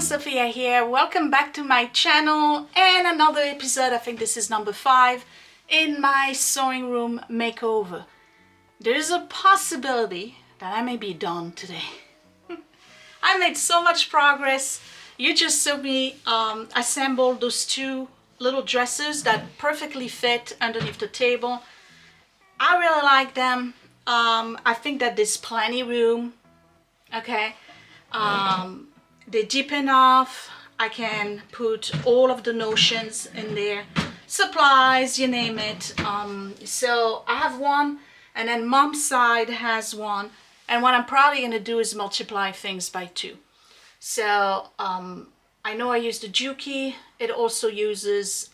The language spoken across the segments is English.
everyone, Sophia here. Welcome back to my channel and another episode. I think this is number 5 in my sewing room makeover. There's a possibility that I may be done today. I made so much progress. You just saw me assemble those 2 little dresses that perfectly fit underneath the table. I really like them. I think that there's plenty room. Okay. They're deep enough. I can put all of the notions in there, supplies, you name it. So I have one, and then mom's side has one, and what I'm probably going to do is multiply things by 2. So I know I use the Juki. It also uses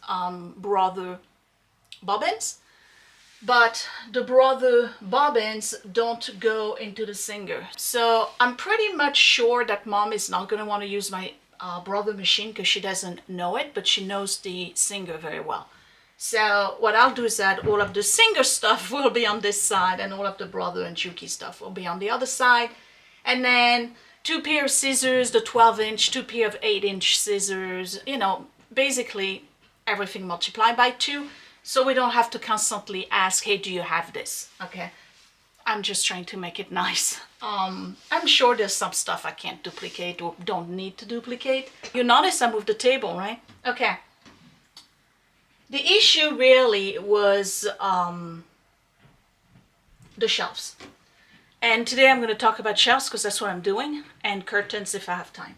brother bobbins, but the brother bobbins don't go into the singer. So I'm pretty much sure that mom is not going to want to use my brother machine because she doesn't know it, but she knows the singer very well. So what I'll do is that all of the singer stuff will be on this side and all of the brother and Juki stuff will be on the other side. And then 2 pair of scissors, the 12-inch, 2 pair of 8-inch scissors, you know, basically everything multiplied by 2. So we don't have to constantly ask, hey, do you have this? Okay, I'm just trying to make it nice. I'm sure there's some stuff I can't duplicate or don't need to duplicate. You notice I moved the table, right? Okay. The issue really was the shelves. And today I'm going to talk about shelves because that's what I'm doing, and curtains if I have time.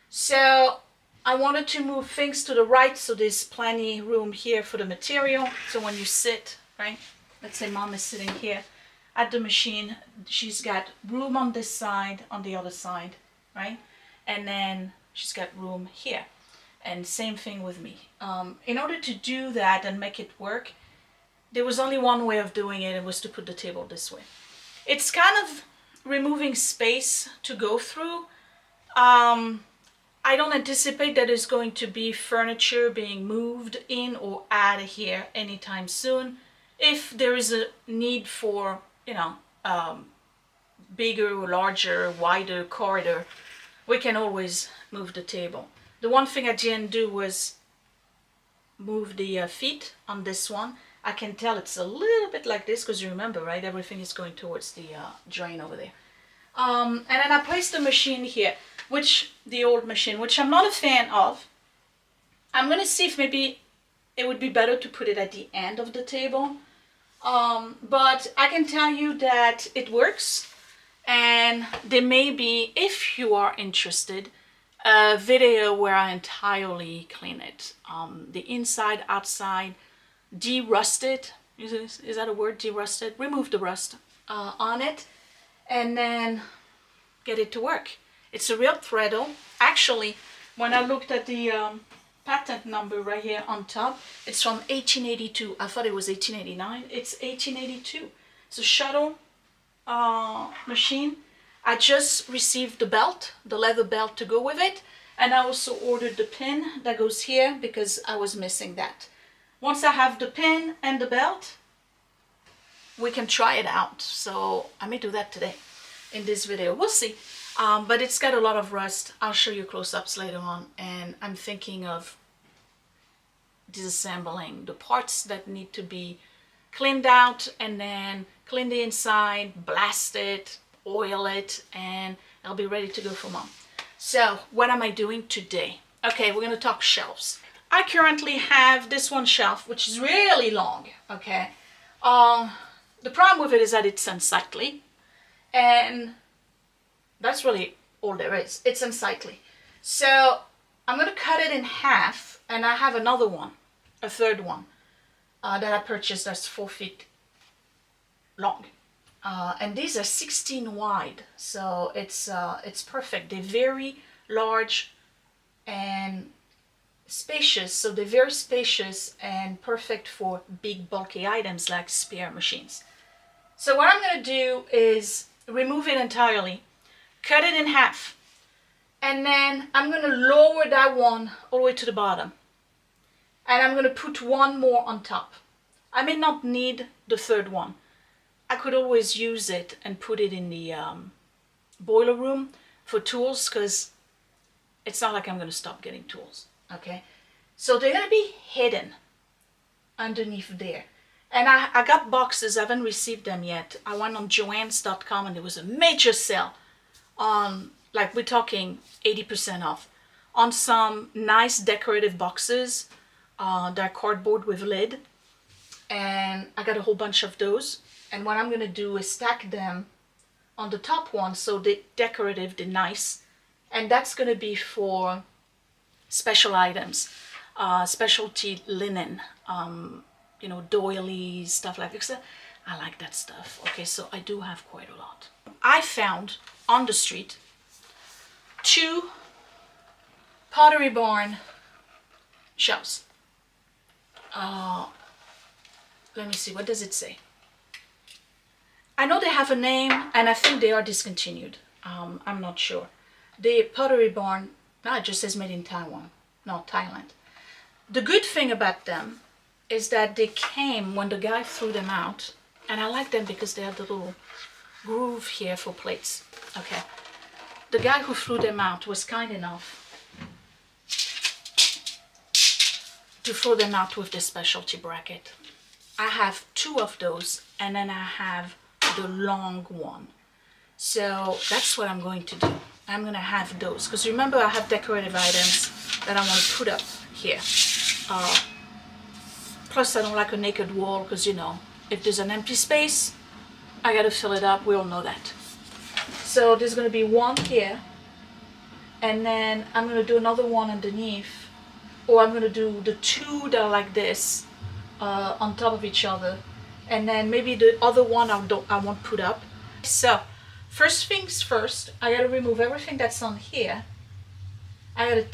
So I wanted to move things to the right so there's plenty room here for the material. So when you sit, right, let's say mom is sitting here at the machine, she's got room on this side, on the other side, right? And then she's got room here. And same thing with me. In order to do that and make it work, there was only one way of doing it. It was to put the table this way. It's kind of removing space to go through. I don't anticipate that there's going to be furniture being moved in or out of here anytime soon. If there is a need for, you know, bigger or larger, wider corridor, we can always move the table. The one thing I didn't do was move the feet on this one. I can tell it's a little bit like this because you remember, right? Everything is going towards the drain over there. And then I placed the machine here, the old machine, which I'm not a fan of. I'm going to see if maybe it would be better to put it at the end of the table. But I can tell you that it works. And there may be, if you are interested, a video where I entirely clean it. The inside, outside, de-rust it. Is that a word, de-rust it? Remove the rust on it. And then get it to work. It's a real threadle. Actually, when I looked at the patent number right here on top, it's from 1882. I thought it was 1889. It's 1882. It's a shuttle machine. I just received the belt, the leather belt to go with it. And I also ordered the pin that goes here because I was missing that. Once I have the pin and the belt, we can try it out. So I may do that today in this video. We'll see. But it's got a lot of rust. I'll show you close-ups later on. And I'm thinking of disassembling the parts that need to be cleaned out and then clean the inside, blast it, oil it, and I'll be ready to go for mom. So what am I doing today? Okay, we're going to talk shelves. I currently have this one shelf, which is really long. Okay. The problem with it is that it's unsightly. And that's really all there is. It's unsightly. So I'm going to cut it in half, and I have another one, a third one, that I purchased that's 4 feet long. And these are 16 wide, so it's perfect. They're very large and spacious, so they're very spacious and perfect for big bulky items like spare machines. So what I'm going to do is remove it entirely, cut it in half, and then I'm going to lower that one all the way to the bottom. And I'm going to put one more on top. I may not need the third one. I could always use it and put it in the boiler room for tools because it's not like I'm going to stop getting tools, okay? So they're going to be hidden underneath there. And I got boxes, I haven't received them yet. I went on joanns.com and there was a major sale on, like, we're talking 80% off on some nice decorative boxes. They're cardboard with lid. And I got a whole bunch of those. And what I'm going to do is stack them on the top one so they're decorative, they're nice. And that's going to be for special items, specialty linen, you know, doilies, stuff like that. I like that stuff. Okay, so I do have quite a lot. I found on the street 2 Pottery Barn shelves. Let me see, what does it say? I know they have a name and I think they are discontinued. I'm not sure. The Pottery Barn, no, it just says made in Taiwan, no, Thailand. The good thing about them is that they came when the guy threw them out, and I like them because they have the little groove here for plates. Okay, the guy who threw them out was kind enough to throw them out with this specialty bracket. I have 2 of those, and then I have the long one. So that's what I'm going to do. I'm going to have those, because remember I have decorative items that I want to put up here. Plus I don't like a naked wall, because, you know, if there's an empty space, I got to fill it up. We all know that. So there's going to be one here, and then I'm going to do another one underneath, or I'm going to do the 2 that are like this on top of each other, and then maybe the other one I won't put up. So first things first, I got to remove everything that's on here. I got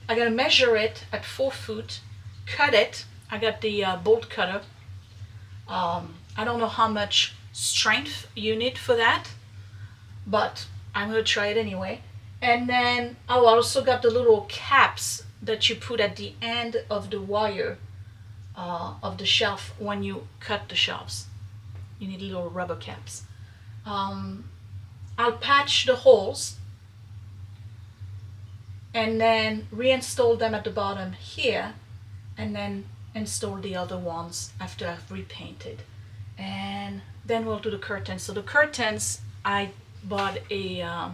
to measure it at 4 foot, cut it. I got the bolt cutter. I don't know how much strength you need for that, but I'm going to try it anyway. And then I also got the little caps that you put at the end of the wire of the shelf when you cut the shelves. You need little rubber caps. I'll patch the holes and then reinstall them at the bottom here, and then install the other ones after I've repainted. And then we'll do the curtains. So the curtains, I bought a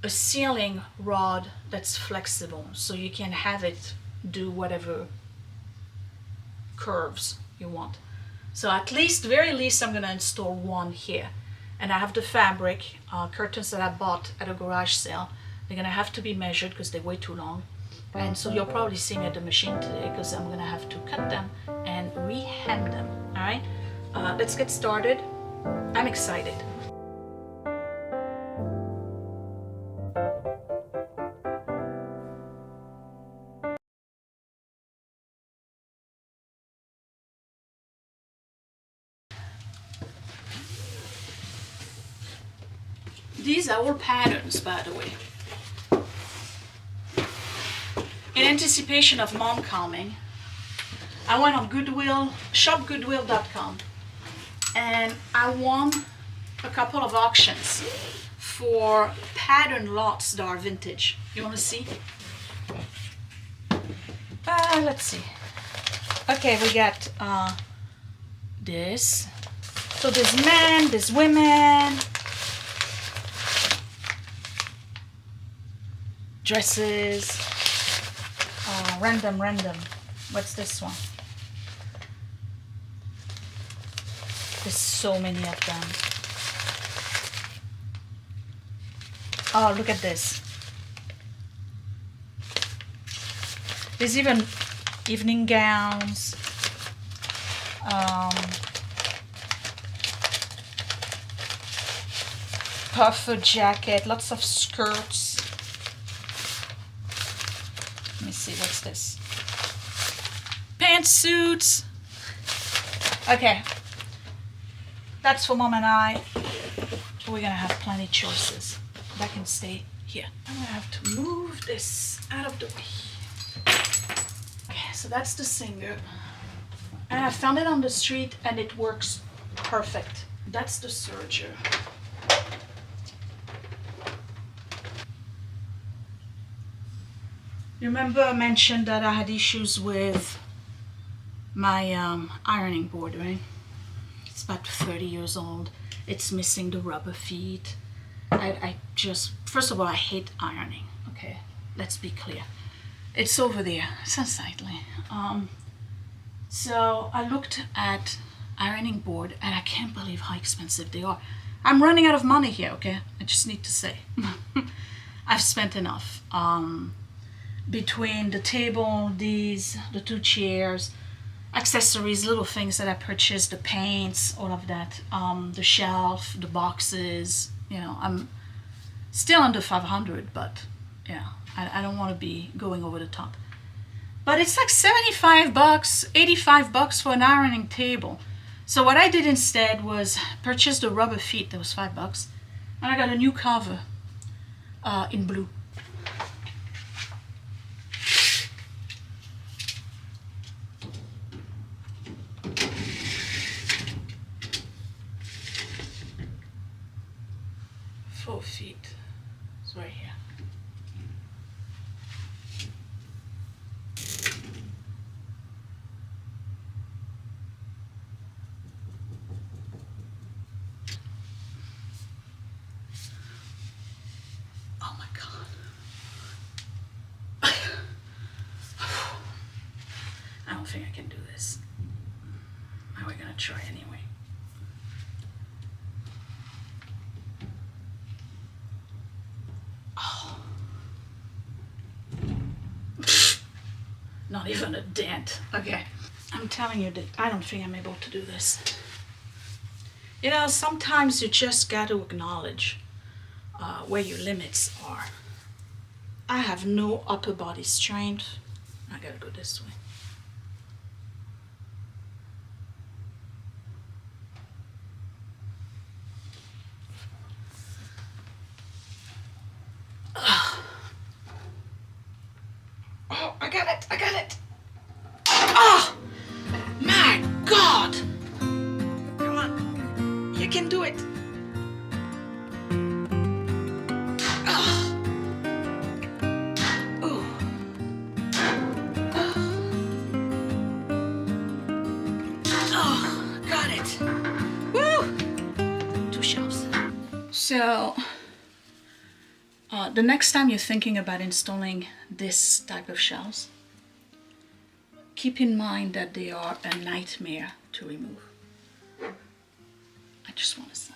ceiling rod that's flexible, so you can have it do whatever curves you want. So at least, very least, I'm gonna install one here. And I have the fabric curtains that I bought at a garage sale. They're gonna have to be measured because they're way too long. And so you'll probably see me at the machine today, because I'm gonna have to cut them and re-hem them. All right, let's get started. I'm excited. These are all patterns, by the way. In anticipation of mom coming, I went on Goodwill, shopgoodwill.com, and I won a couple of auctions for pattern lots that are vintage. You want to see? Let's see. Okay, we got this. So there's men, there's women, dresses. Random. What's this one? There's so many of them. Oh, look at this. There's even evening gowns. Puffer jacket, lots of skirts. Let me see, what's this? Pantsuits. Okay, that's for mom and I. We're gonna have plenty of choices. That can stay here. I'm gonna have to move this out of the way. Okay, so that's the singer. And I found it on the street and it works perfect. That's the serger. Remember I mentioned that I had issues with my ironing board, right? It's about 30 years old. It's missing the rubber feet. I just, first of all, I hate ironing. Okay, let's be clear. It's over there. It's unsightly. So I looked at ironing board and I can't believe how expensive they are. I'm running out of money here, okay? I just need to say. I've spent enough. Between the table, the two chairs, accessories, little things that I purchased, the paints, all of that, the shelf, the boxes, you know, I'm still under 500, but yeah, I don't want to be going over the top. But it's like 75 bucks, 85 bucks for an ironing table. So what I did instead was purchase the rubber feet. That was 5 bucks. And I got a new cover in blue. Feet. It's right here. Oh my God. I don't think I can do this. Now we're gonna try anyway. Not even a dent. Okay. I'm telling you that I don't think I'm able to do this. You know, sometimes you just got to acknowledge where your limits are. I have no upper body strength. I gotta go this way. Oh, I got it. I got it. Oh, my God. Come on. You can do it. Oh. Oh. Oh, got it. Woo. 2 shelves. So, the next time you're thinking about installing this type of shelves, keep in mind that they are a nightmare to remove. I just want to say.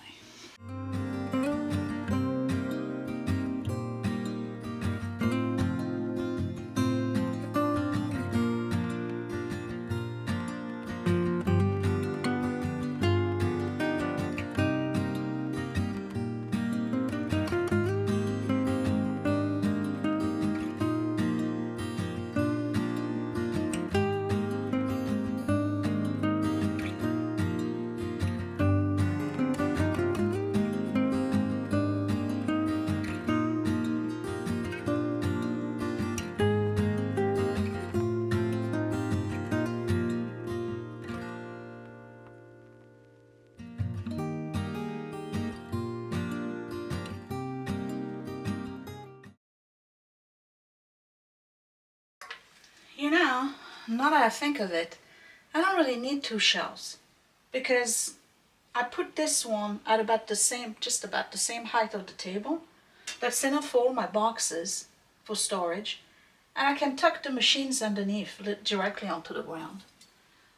You know, now that I think of it, I don't really need 2 shelves because I put this one at about the same, just about the same height of the table. That's enough for all my boxes for storage, and I can tuck the machines underneath directly onto the ground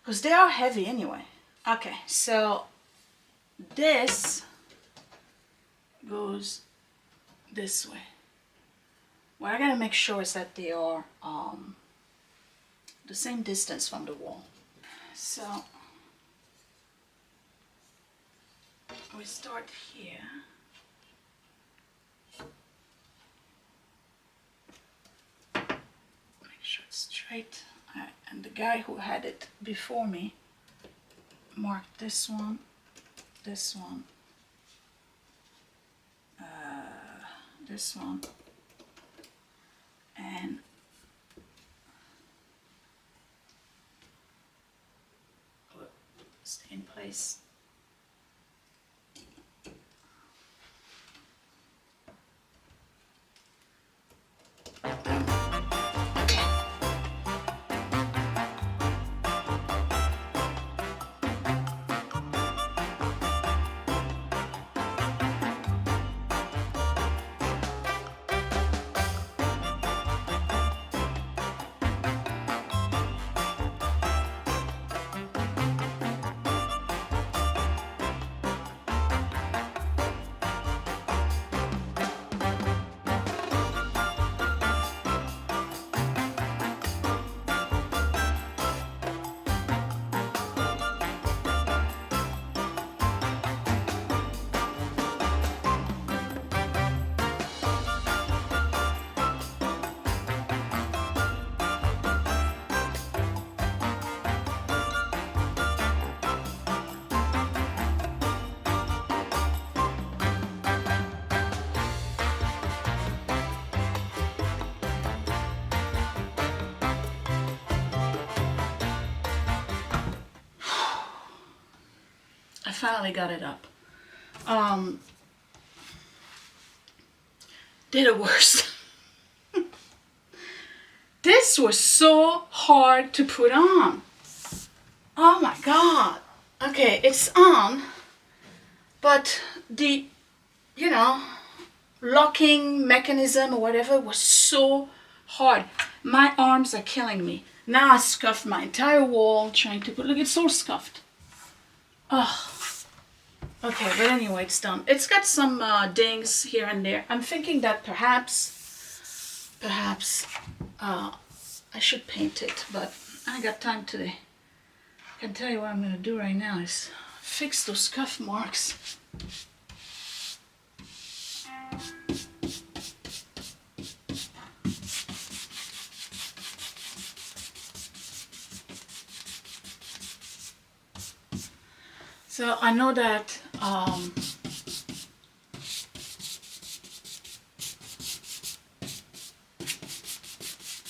because they are heavy anyway. Okay, so this goes this way. What I gotta make sure is that they are the same distance from the wall. So we start here. Make sure it's straight. And the guy who had it before me marked this one, this one, this one, and stay in place. finally got it up. Did it worse. This was so hard to put on. Oh my god. Okay, it's on, but the, you know, locking mechanism or whatever was so hard. My arms are killing me. Now I scuffed my entire wall trying to put, look, it's all scuffed. Oh. Okay, but anyway, it's done. It's got some dings here and there. I'm thinking that perhaps I should paint it, but I ain't got time today. I can tell you what I'm gonna do right now is fix those scuff marks. So I know that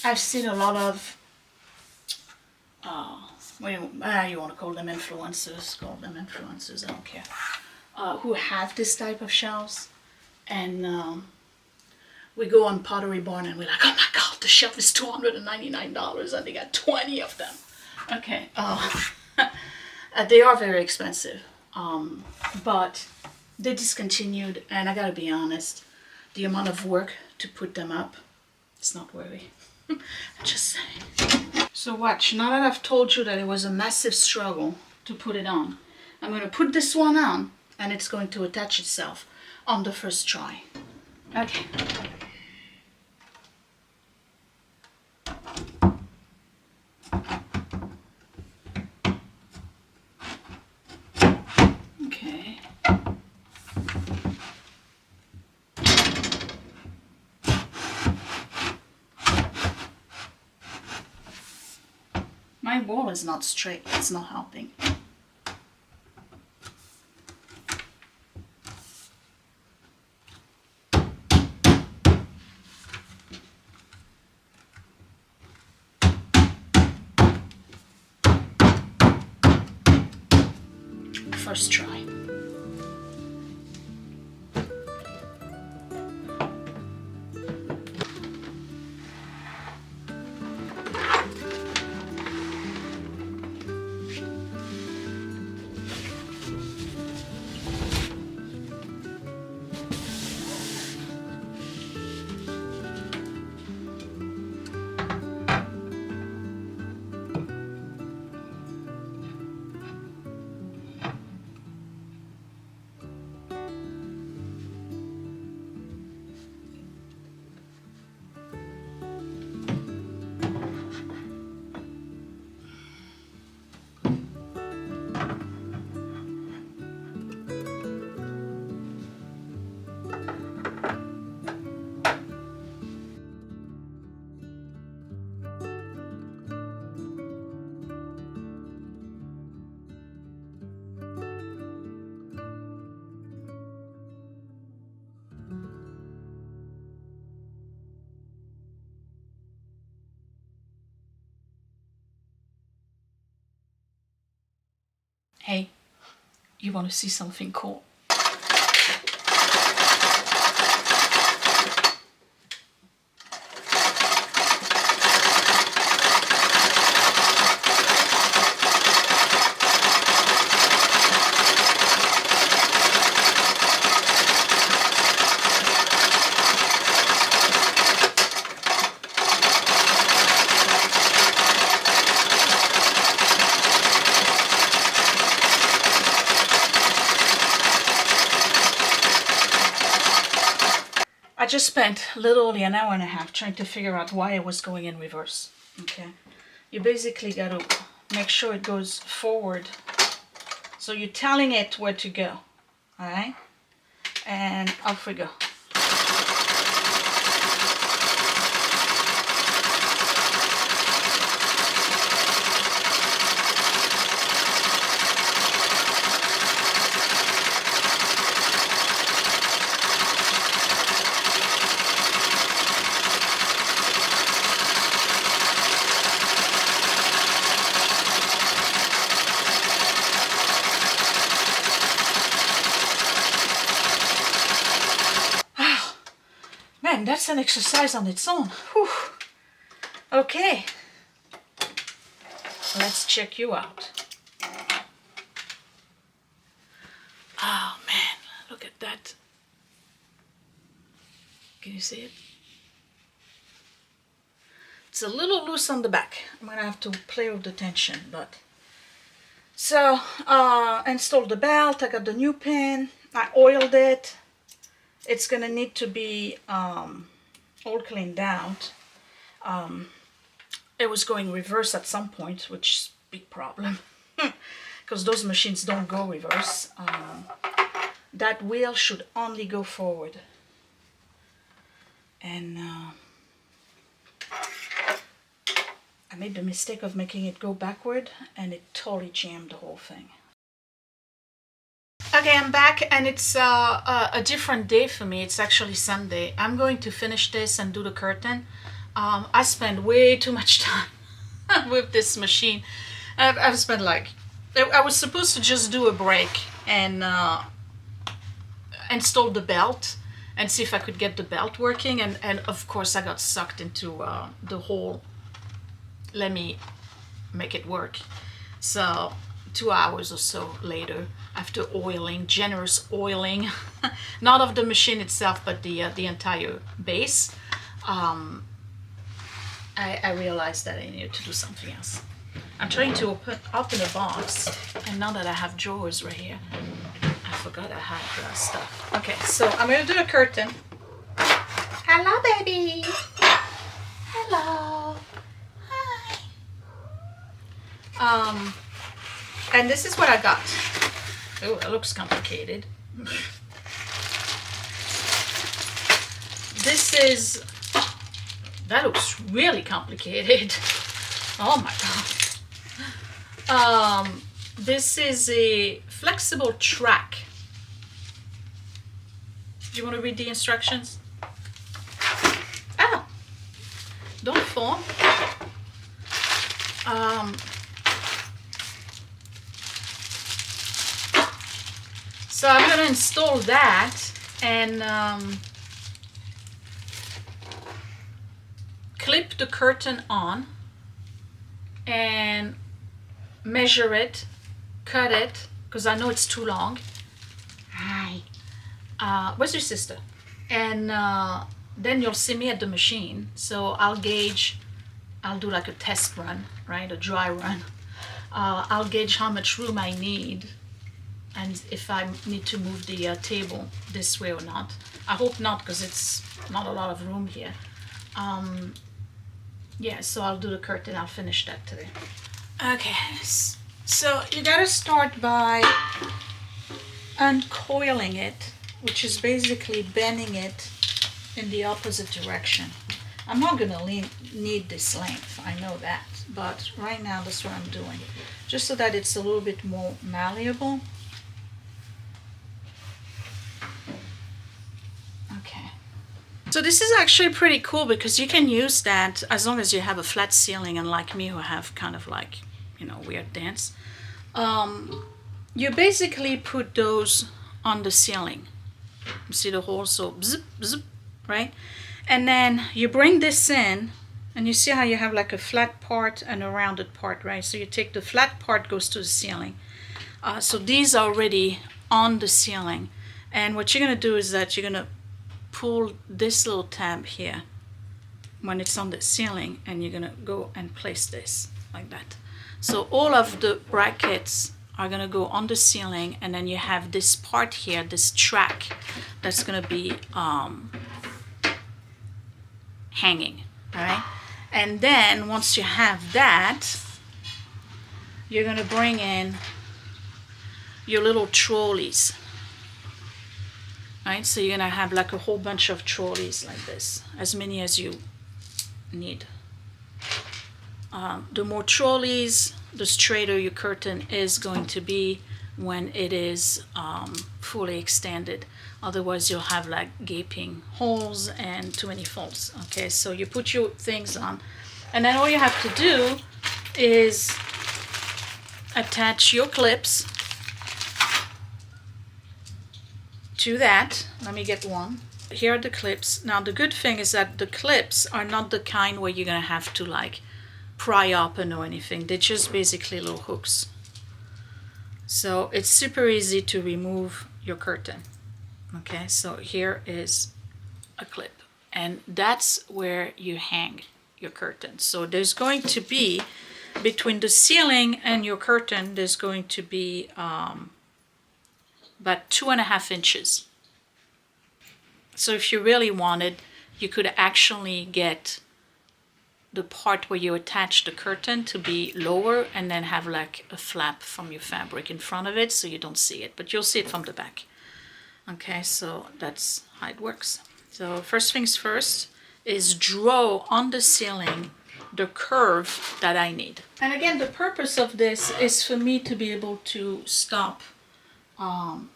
I've seen a lot of you want to call them influencers, I don't care, who have this type of shelves, and we go on Pottery Barn and we're like, oh my god, the shelf is $299 and they got 20 of them. Okay, they are very expensive, but they discontinued, and I gotta be honest, the amount of work to put them up, it's not worthy. I'm just saying. So watch, now that I've told you that it was a massive struggle to put it on, I'm going to put this one on and it's going to attach itself on the first try. Okay. Okay. My wall is not straight, it's not helping. First try. Hey, you want to see something cool? I just spent literally an hour and a half trying to figure out why it was going in reverse. Okay, you basically got to make sure it goes forward, so you're telling it where to go. All right, and off we go. that's an exercise on its own. Whew. Okay, let's check you out. Oh man, look at that. Can you see it? It's a little loose on the back. I'm gonna have to play with the tension, but so installed the belt. I got the new pin. I oiled it. It's gonna need to be all cleaned out. It was going reverse at some point, which is a big problem because those machines don't go reverse. That wheel should only go forward. And I made the mistake of making it go backward, and it totally jammed the whole thing. Okay, I'm back, and it's a different day for me. It's actually Sunday. I'm going to finish this and do the curtain. I spent way too much time with this machine. I've spent like, I was supposed to just do a break and install the belt and see if I could get the belt working, and of course I got sucked into the whole let me make it work. So 2 hours or so later, after oiling, generous oiling, not of the machine itself but the entire base, I realized that I needed to do something else. I'm trying to open a box, and now that I have drawers right here, I forgot I had stuff. Okay, so I'm going to do a curtain. Hello, baby. Hello. Hi. And this is what I got. Oh, that looks complicated. This is... that looks really complicated. Oh my god. This is a flexible track. Do you want to read the instructions? Ah! Don't fall. So I'm going to install that and clip the curtain on and measure it, cut it, because I know it's too long. Hi. Where's your sister? And then you'll see me at the machine. So I'll gauge, I'll do like a test run, right? A dry run. I'll gauge how much room I need and if I need to move the table this way or not. I hope not, because it's not a lot of room here. Yeah, so I'll do the curtain. I'll finish that today. Okay, so you gotta start by uncoiling it, which is basically bending it in the opposite direction. I'm not gonna need this length, I know that, but right now that's what I'm doing, just so that it's a little bit more malleable. Okay. So this is actually pretty cool because you can use that as long as you have a flat ceiling, unlike me who have kind of like, you know, weird dents. You basically put those on the ceiling. You see the hole, so zip, zip, right? And then you bring this in, and you see how you have like a flat part and a rounded part, right? So you take the flat part, goes to the ceiling. So these are already on the ceiling. And what you're gonna do is that you're gonna pull this little tab here when it's on the ceiling, and you're gonna go and place this like that. So all of the brackets are gonna go on the ceiling, and then you have this part here, this track, that's gonna be hanging, all right? And then once you have that, you're gonna bring in your little trolleys. Right, so you're gonna have like a whole bunch of trolleys like this, as many as you need. The more trolleys, the straighter your curtain is going to be when it is fully extended. Otherwise you'll have like gaping holes and too many folds. Okay, so you put your things on, and then all you have to do is attach your clips to that. Let me get one. Here are the clips. Now the good thing is that the clips are not the kind where you're gonna have to like pry open or anything. They're just basically little hooks. So it's super easy to remove your curtain. Okay, so here is a clip, and that's where you hang your curtain. So there's going to be, between the ceiling and your curtain, there's going to be about 2.5 inches. So if you really wanted, you could actually get the part where you attach the curtain to be lower and then have like a flap from your fabric in front of it so you don't see it, but you'll see it from the back. Okay, so that's how it works. So first things first is draw on the ceiling the curve that I need. And again, the purpose of this is for me to be able to stop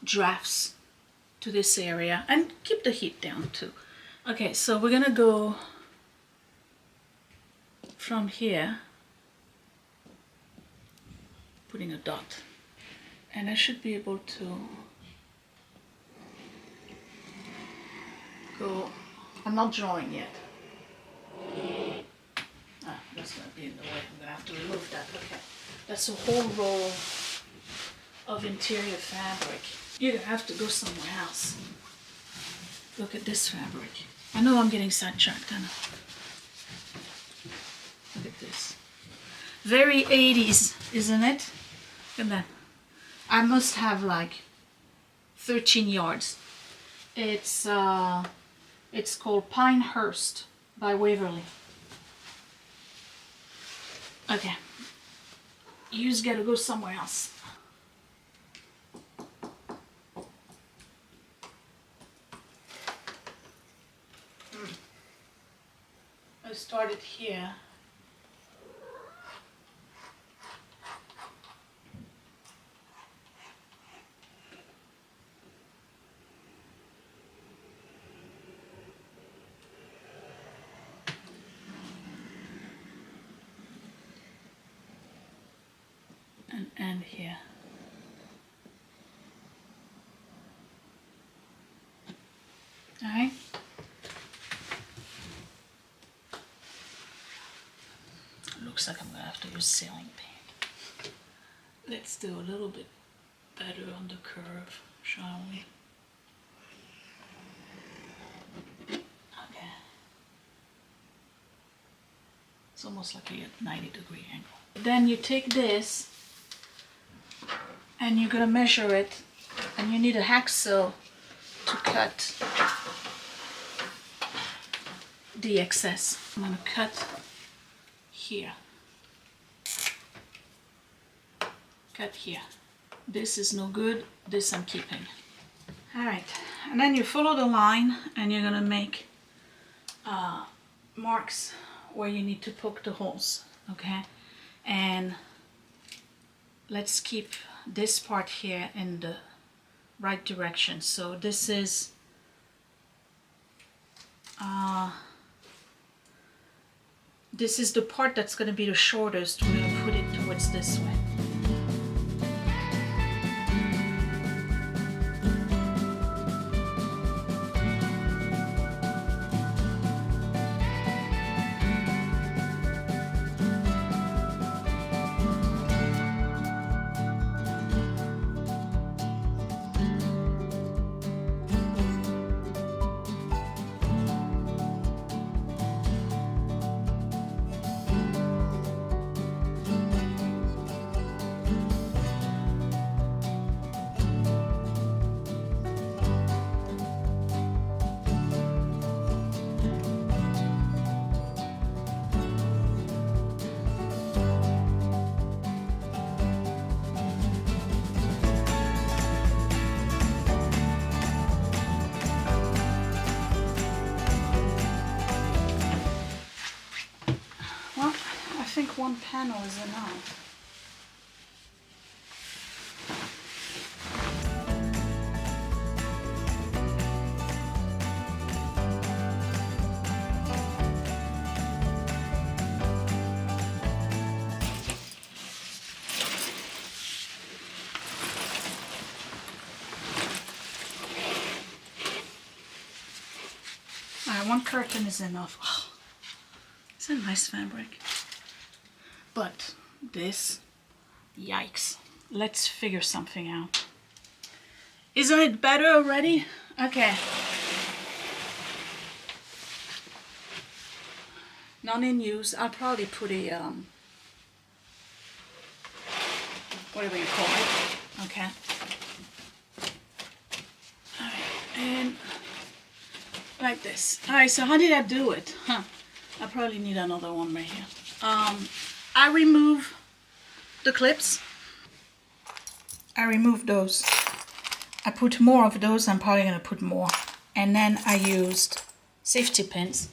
drafts to this area and keep the heat down too. Okay, so we're gonna go from here, putting a dot, and I should be able to go. I'm not drawing yet. That's gonna be in the way. I'm gonna have to remove that. Okay, that's a whole roll of interior fabric. You're gonna have to go somewhere else. Look at this fabric. I know I'm getting sidetracked. I know. Look at this. Very 80s, isn't it? Look at that. I must have like 13 yards. It's called Pinehurst by Waverly. Okay. You just gotta go somewhere else. I started here. And end here. All right. Looks like I'm gonna have to use ceiling paint. Let's do a little bit better on the curve, shall we? Okay. It's almost like a 90-degree angle. Then you take this and you're gonna measure it, and you need a hacksaw to cut the excess. I'm gonna cut here. Cut here. This is no good, this I'm keeping. Alright, and then you follow the line and you're gonna make marks where you need to poke the holes, okay? And let's keep this part here in the right direction. So this is the part that's going to be the shortest. We're going to put it towards this way. I think one panel is enough. one curtain is enough. Oh, it's a nice fabric. But this, yikes. Let's figure something out. Isn't it better already? Okay. None in use. I'll probably put a, whatever you call it. Okay. Alright, and like this. Alright, so how did I do it? I probably need another one right here. I remove the clips. I remove those. I put more of those. I'm probably going to put more. And then I used safety pins.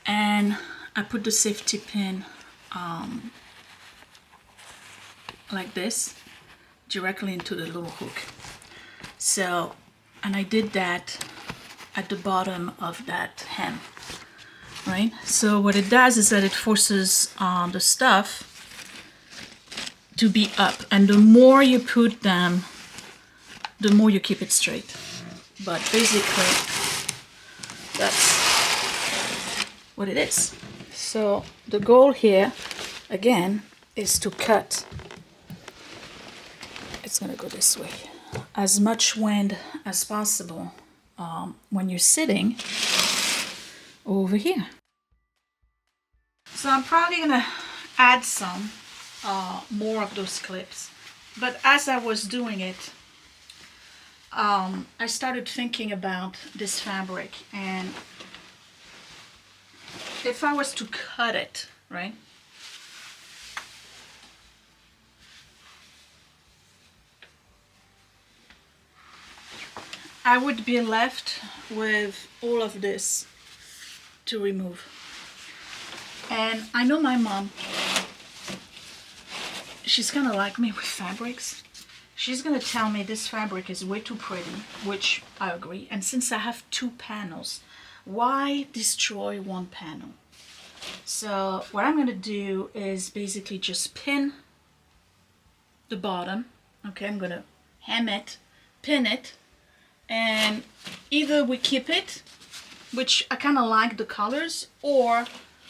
And I put the safety pin like this directly into the little hook. So, and I did that at the bottom of that hem. Right? So what it does is that it forces the stuff to be up, and the more you put them, the more you keep it straight. But basically, that's what it is. So the goal here, again, is to cut. It's gonna go this way. As much wind as possible when you're sitting over here. So I'm probably gonna add some more of those clips. But as I was doing it, I started thinking about this fabric, and if I was to cut it, right? I would be left with all of this to remove. And I know my mom, she's gonna like me with fabrics. She's gonna tell me this fabric is way too pretty, which I agree. And since I have 2 panels, why destroy one panel? So what I'm gonna do is basically just pin the bottom. Okay, I'm gonna hem it, pin it, and either we keep it, which I kind of like the colors, or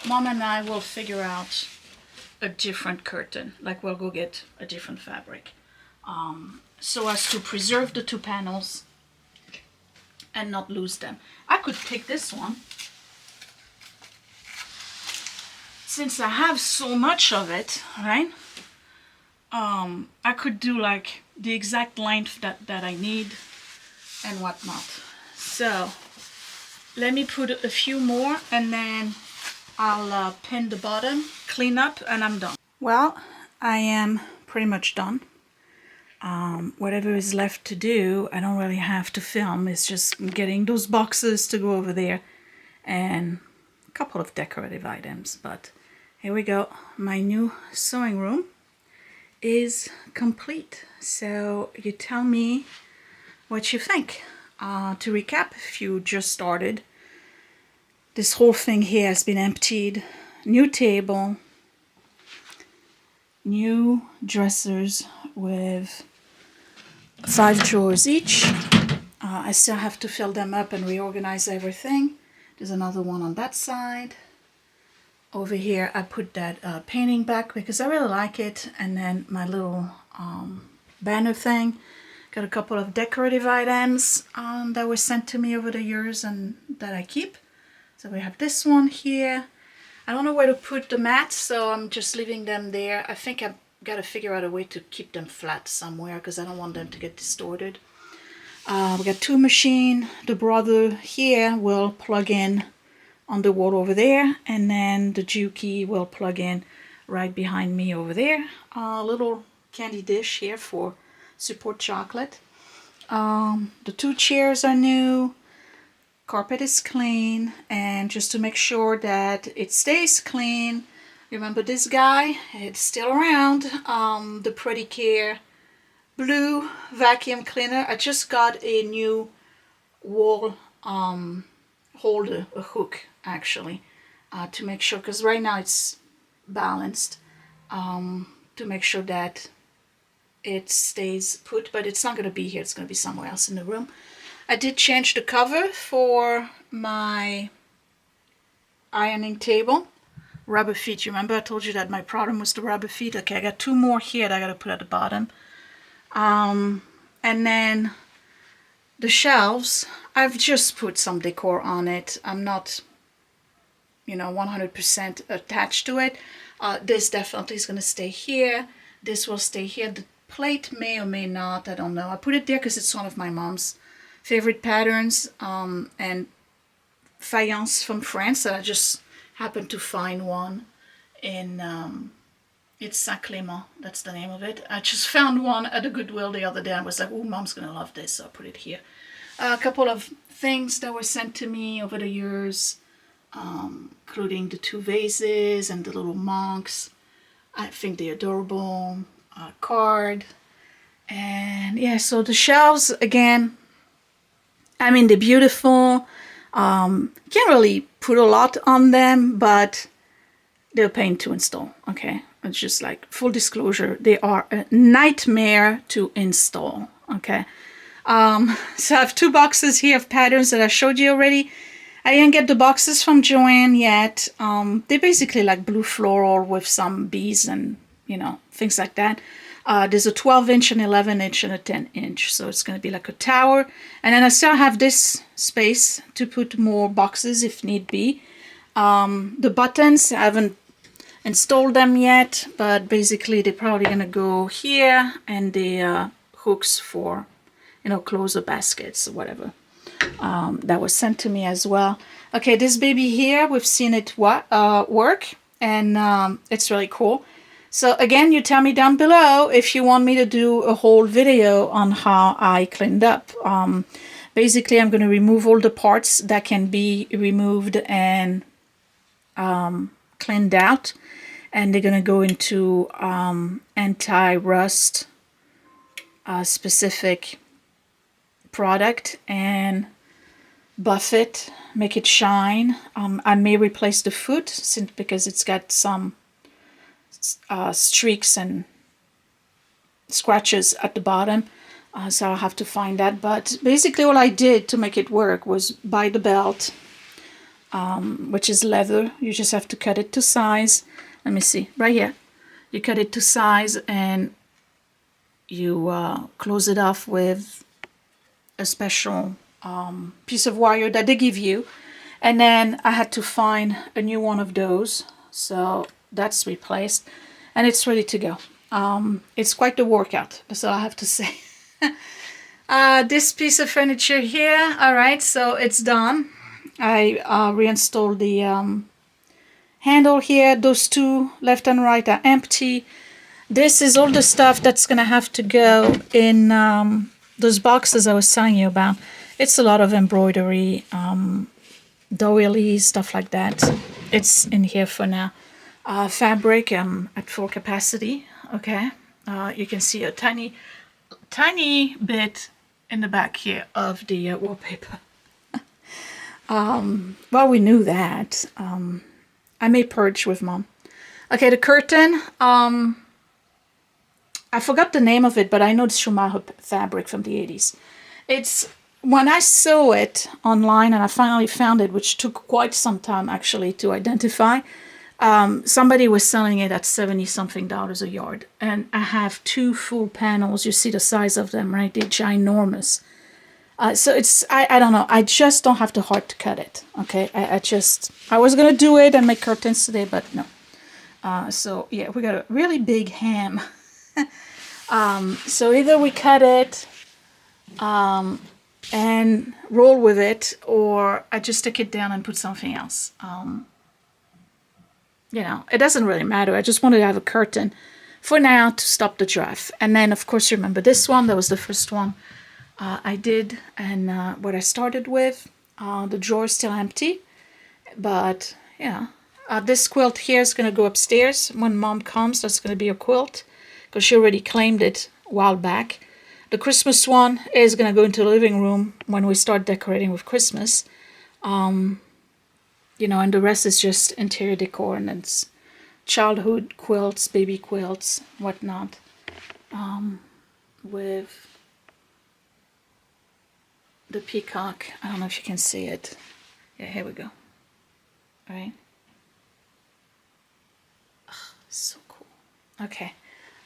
Mom and I will figure out a different curtain, like we'll go get a different fabric, so as to preserve the 2 panels and not lose them. I could pick this one. Since I have so much of it, right? I could do like the exact length that I need and whatnot. So let me put a few more, and then I'll pin the bottom, clean up, and I'm done. Well, I am pretty much done. Whatever is left to do, I don't really have to film. It's just getting those boxes to go over there and a couple of decorative items. But here we go. My new sewing room is complete. So you tell me what you think. To recap, if you just started, this whole thing here has been emptied. New table, new dressers with 5 drawers each. I still have to fill them up and reorganize everything. There's another one on that side. Over here I put that painting back because I really like it, and then my little banner thing. Got a couple of decorative items that were sent to me over the years and that I keep. So we have this one here. I don't know where to put the mats, so I'm just leaving them there. I think I've got to figure out a way to keep them flat somewhere because I don't want them to get distorted. We got 2 machines. The brother here will plug in on the wall over there, and then the Juki will plug in right behind me over there. A little candy dish here for support chocolate. The 2 chairs are new. Carpet is clean, and just to make sure that it stays clean, remember this guy? It's still around. The Pretty Care blue vacuum cleaner. I just got a new wall holder, a hook actually, to make sure, because right now it's balanced, to make sure that it stays put, but it's not going to be here. It's going to be somewhere else in the room. I did change the cover for my ironing table. Rubber feet. You remember I told you that my problem was the rubber feet? Okay, I got 2 more here that I got to put at the bottom. And then the shelves, I've just put some decor on it. I'm not, you know, 100% attached to it. This definitely is going to stay here. This will stay here. The plate may or may not, I don't know. I put it there because it's one of my mom's favorite patterns, and faience from France. I just happened to find one in, it's Saint Clément, that's the name of it. I just found one at a Goodwill the other day and was like, oh, mom's gonna love this, so I put it here. A couple of things that were sent to me over the years, including the 2 vases and the little monks. I think they're adorable. A card. And yeah, so the shelves, again, I mean, they're beautiful. Can't really put a lot on them, but they're a pain to install, okay? It's just like, full disclosure, they are a nightmare to install, okay? So I have 2 boxes here of patterns that I showed you already. I didn't get the boxes from Joann yet. They're basically like blue floral with some bees and, you know, things like that. There's a 12-inch, an 11-inch, and a 10-inch. So it's going to be like a tower. And then I still have this space to put more boxes if need be. The buttons, I haven't installed them yet, but basically they're probably going to go here, and the hooks for, you know, closer baskets or whatever. That was sent to me as well. Okay, this baby here, we've seen it work, and it's really cool. So again, you tell me down below if you want me to do a whole video on how I cleaned up. Basically, I'm going to remove all the parts that can be removed and cleaned out. And they're going to go into anti-rust specific product and buff it, make it shine. I may replace the foot because it's got some streaks and scratches at the bottom, so I'll have to find that. But basically all I did to make it work was buy the belt, which is leather. You just have to cut it to size. Let me see, right here. You cut it to size and you close it off with a special piece of wire that they give you. And then I had to find a new one of those, so that's replaced and it's ready to go. It's quite the workout, that's all I have to say. This piece of furniture here, all right, so it's done. I reinstalled the handle here. Those 2 left and right are empty. This is all the stuff that's gonna have to go in those boxes I was telling you about. It's a lot of embroidery, doilies, stuff like that. It's in here for now. Fabric, at full capacity. Okay, you can see a tiny bit in the back here of the wallpaper. Well, we knew that. I may purge with Mom. Okay, the curtain. I forgot the name of it, but I know it's Schumacher fabric from the 80s. It's, when I saw it online and I finally found it, which took quite some time actually to identify, somebody was selling it at $70-something a yard. And I have 2 full panels. You see the size of them, right? They're ginormous. So it's, I don't know. I just don't have the heart to cut it. Okay. I was going to do it and make curtains today, but no. So yeah, we got a really big ham. So either we cut it, and roll with it, or I just stick it down and put something else. You know, it doesn't really matter. I just wanted to have a curtain for now to stop the draft. And then, of course, you remember this one. That was the first one I did. And what I started with, the drawer is still empty. But, yeah, this quilt here is going to go upstairs. When Mom comes, that's going to be a quilt, because she already claimed it a while back. The Christmas one is going to go into the living room when we start decorating with Christmas. You know, and the rest is just interior decor, and it's childhood quilts, baby quilts, whatnot. With the peacock, I don't know if you can see it. Yeah, here we go. All right. Oh, so cool. Okay.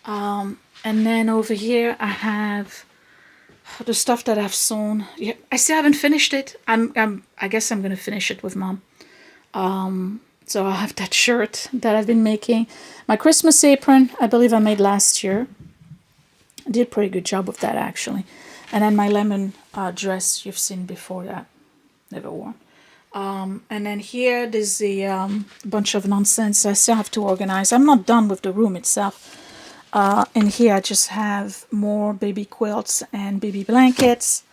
And then over here I have the stuff that I've sewn. Yeah, I still haven't finished it. I guess I'm gonna finish it with Mom. So I have that shirt that I've been making. My Christmas apron, I believe I made last year. I did a pretty good job with that actually. And then my lemon dress you've seen before that. Never worn. And then here there's a bunch of nonsense I still have to organize. I'm not done with the room itself. And here I just have more baby quilts and baby blankets,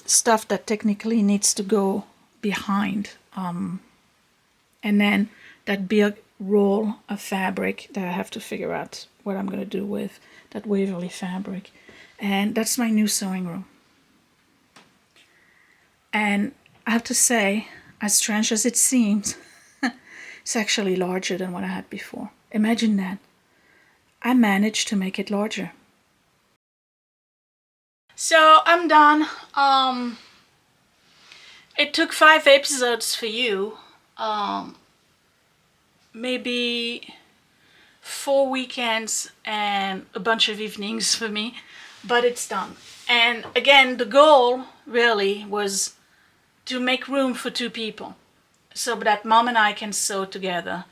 stuff that technically needs to go behind. And then that big roll of fabric that I have to figure out what I'm going to do with, that Waverly fabric. And that's my new sewing room. And I have to say, as strange as it seems, it's actually larger than what I had before. Imagine that. I managed to make it larger. So I'm done. It took 5 episodes for you. Maybe 4 weekends and a bunch of evenings for me, but it's done. And again, the goal really was to make room for 2 people so that Mom and I can sew together.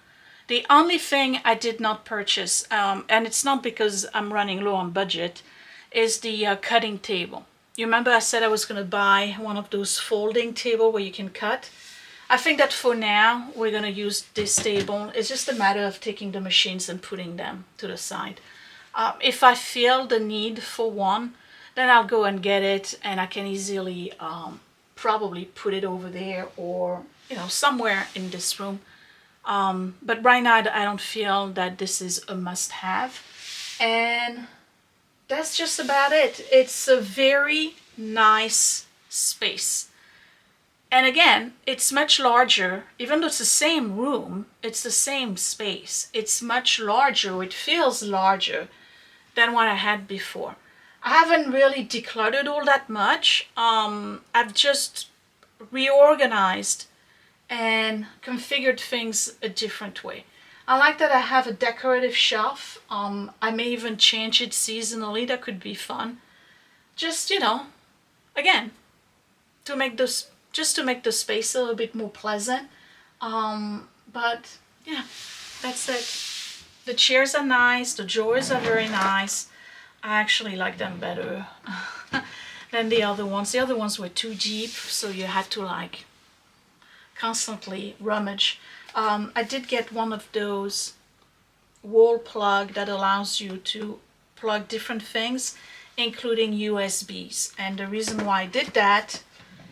The only thing I did not purchase, and it's not because I'm running low on budget, is the cutting table. You remember I said I was going to buy one of those folding table where you can cut? I think that for now we're going to use this table. It's just a matter of taking the machines and putting them to the side. If I feel the need for one, then I'll go and get it, and I can easily probably put it over there or, you know, somewhere in this room. But right now I don't feel that this is a must-have, and that's just about it. It's a very nice space. And again, it's much larger. Even though it's the same room, it's the same space. It's much larger. It feels larger than what I had before. I haven't really decluttered all that much. I've just reorganized and configured things a different way. I like that I have a decorative shelf. I may even change it seasonally. That could be fun. Just, you know, again, to make this, just to make the space a little bit more pleasant. But yeah, that's it. The chairs are nice. The drawers are very nice. I actually like them better than the other ones. The other ones were too deep, so you had to like constantly rummage. I did get one of those wall plug that allows you to plug different things, including USBs. And the reason why I did that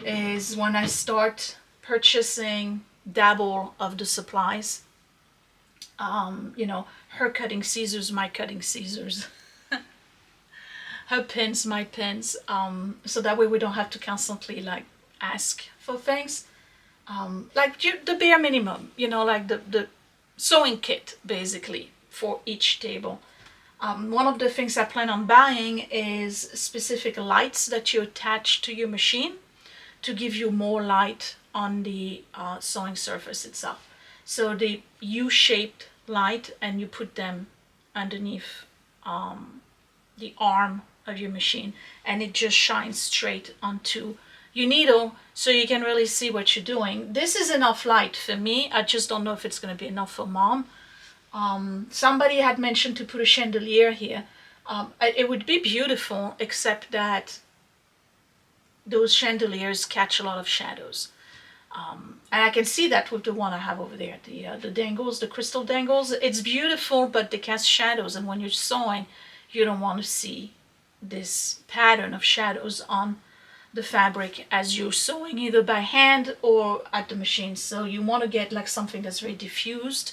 is when I start purchasing double of the supplies, you know, her cutting scissors, my cutting scissors, her pins, my pins, so that way we don't have to constantly like ask for things. Like the bare minimum, you know, like the sewing kit basically for each table. One of the things I plan on buying is specific lights that you attach to your machine to give you more light on the sewing surface itself. So the U-shaped light, and you put them underneath the arm of your machine, and it just shines straight onto your needle so you can really see what you're doing. This is enough light for me. I just don't know if it's going to be enough for Mom. Somebody had mentioned to put a chandelier here. It would be beautiful, except that those chandeliers catch a lot of shadows. And I can see that with the one I have over there, the dangles, the crystal dangles. It's beautiful, but they cast shadows, and when you're sewing, you don't want to see this pattern of shadows on the fabric as you're sewing, either by hand or at the machine. So you want to get like something that's very diffused.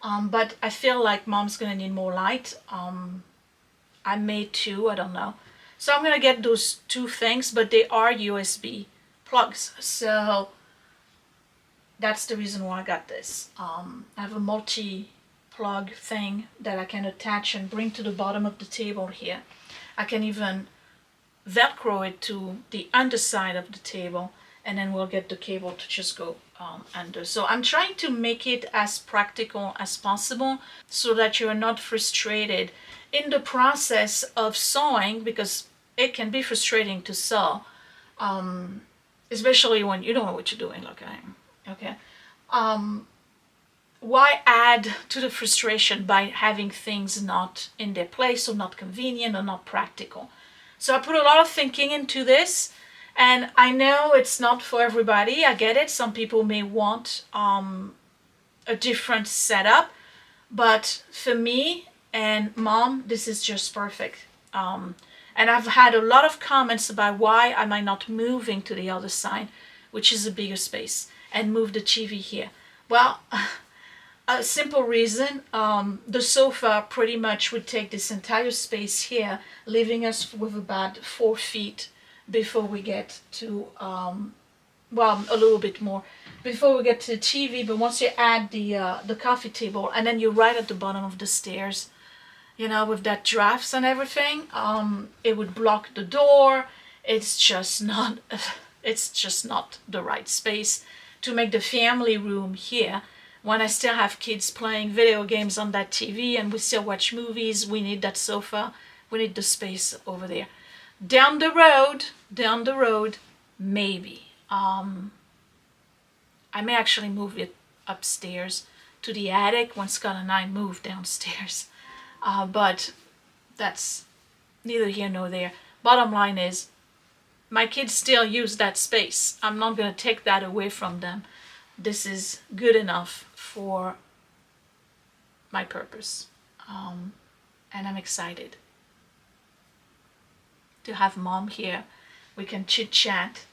But I feel like Mom's gonna need more light. I made 2, I don't know. So I'm gonna get those 2 things, but they are USB plugs. So that's the reason why I got this. I have a multi-plug thing that I can attach and bring to the bottom of the table here. I can even Velcro it to the underside of the table, and then we'll get the cable to just go under. So I'm trying to make it as practical as possible so that you're not frustrated in the process of sewing, because it can be frustrating to sew, especially when you don't know what you're doing, like I am. Okay. Why add to the frustration by having things not in their place or not convenient or not practical? So I put a lot of thinking into this, and I know it's not for everybody. I get it. Some people may want a different setup, but for me and Mom, this is just perfect. And I've had a lot of comments about why am I not moving to the other side, which is a bigger space, and move the TV here. Well, a simple reason, the sofa pretty much would take this entire space here, leaving us with about 4 feet before we get to, well, a little bit more, before we get to the TV. But once you add the coffee table, and then you're right at the bottom of the stairs, you know, with that drafts and everything, it would block the door. It's just not the right space to make the family room here. When I still have kids playing video games on that TV and we still watch movies, we need that sofa. We need the space over there. Down the road, maybe. I may actually move it upstairs to the attic when Scott and I move downstairs. But that's neither here nor there. Bottom line is, my kids still use that space. I'm not going to take that away from them. This is good enough for my purpose. And I'm excited to have Mom here. We can chit chat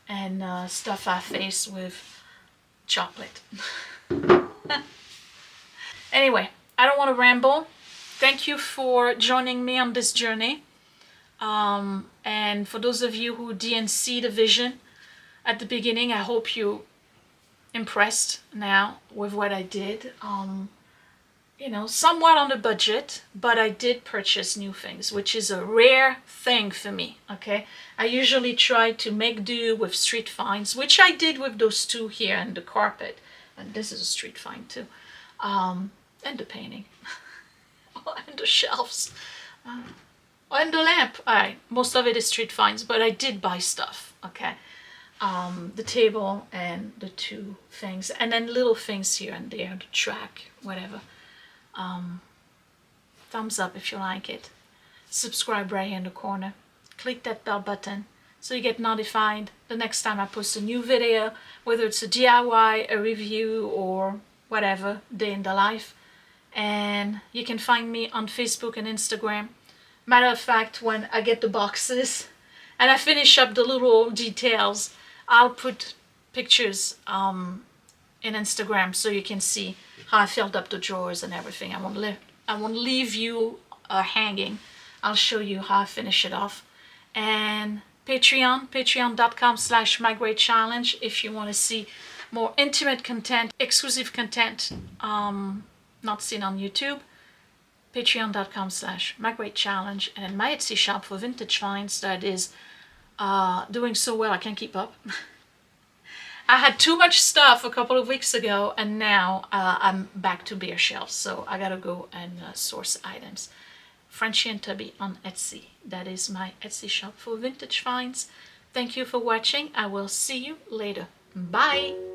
and stuff our face with chocolate. Anyway, I don't want to ramble. Thank you for joining me on this journey. And for those of you who didn't see the vision at the beginning, I hope you impressed now with what I did. You know, somewhat on the budget, but I did purchase new things, which is a rare thing for me. Okay, I usually try to make do with street finds, which I did with those two here and the carpet, and this is a street find too, and the painting and the shelves and the lamp. All right, most of it is street finds, but I did buy stuff. Okay. The table and the two things, and then little things here and there, the track, whatever. Thumbs up if you like it. Subscribe right here in the corner. Click that bell button so you get notified the next time I post a new video, whether it's a DIY, a review, or whatever, day in the life. And you can find me on Facebook and Instagram. Matter of fact, when I get the boxes and I finish up the little details, I'll put pictures in Instagram so you can see how I filled up the drawers and everything. I won't leave you hanging. I'll show you how I finish it off. And patreon.com/mygreatchallenge if you want to see more intimate content, exclusive content not seen on YouTube. patreon.com/mygreatchallenge, and then my Esty Shop for vintage finds that is doing so well I can't keep up. I had too much stuff a couple of weeks ago, and now I'm back to bare shelves, so I gotta go and source items. Frenchie and Tubby on Etsy. That is my Etsy shop for vintage finds. Thank you for watching. I will see you later. Bye!